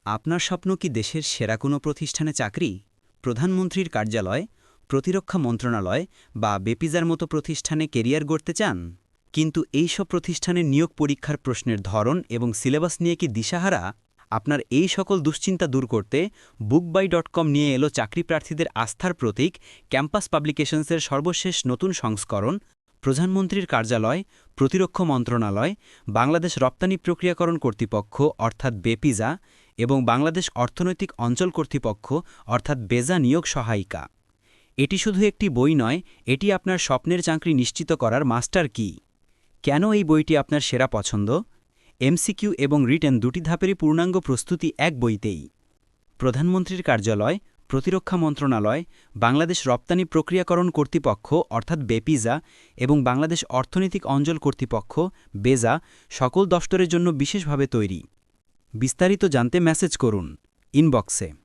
আপনার স্বপ্ন কি দেশের সেরা কোনো প্রতিষ্ঠানে চাকরি, প্রধানমন্ত্রীর কার্যালয়, প্রতিরক্ষা মন্ত্রণালয় বা বেপিজার মতো প্রতিষ্ঠানে কেরিয়ার গড়তে চান? কিন্তু এই সব প্রতিষ্ঠানের নিয়োগ পরীক্ষার প্রশ্নের ধরন এবং সিলেবাস নিয়ে কি দিশাহারা? আপনার এই সকল দুশ্চিন্তা দূর করতে bookbuy.com নিয়ে এলো চাকরি প্রার্থীদের আস্থার প্রতীক ক্যাম্পাস পাবলিকেশনসের সর্বশেষ নতুন সংস্করণ, প্রধানমন্ত্রীর কার্যালয়, প্রতিরক্ষা মন্ত্রণালয়, বাংলাদেশ রপ্তানি প্রক্রিয়াকরণ কর্তৃপক্ষ অর্থাৎ বেপিজা এবং বাংলাদেশ অর্থনৈতিক অঞ্চল কর্তৃপক্ষ অর্থাৎ বেজা নিয়োগ সহায়িকা। এটি শুধু একটি বই নয়, এটি আপনার স্বপ্নের চাকরি নিশ্চিত করার মাস্টার কি। কেন এই বইটি আপনার সেরা পছন্দ? এমসিকিউ এবং রিটেন দুটি ধাপেরই পূর্ণাঙ্গ প্রস্তুতি এক বইতেই। প্রধানমন্ত্রীর কার্যালয়, প্রতিরক্ষা মন্ত্রণালয়, বাংলাদেশ রপ্তানি প্রক্রিয়াকরণ কর্তৃপক্ষ অর্থাৎ বেপিজা এবং বাংলাদেশ অর্থনৈতিক অঞ্চল কর্তৃপক্ষ বেজা সকল দফতরের জন্য বিশেষভাবে তৈরি। বিস্তারিত জানতে মেসেজ করুন ইনবক্সে।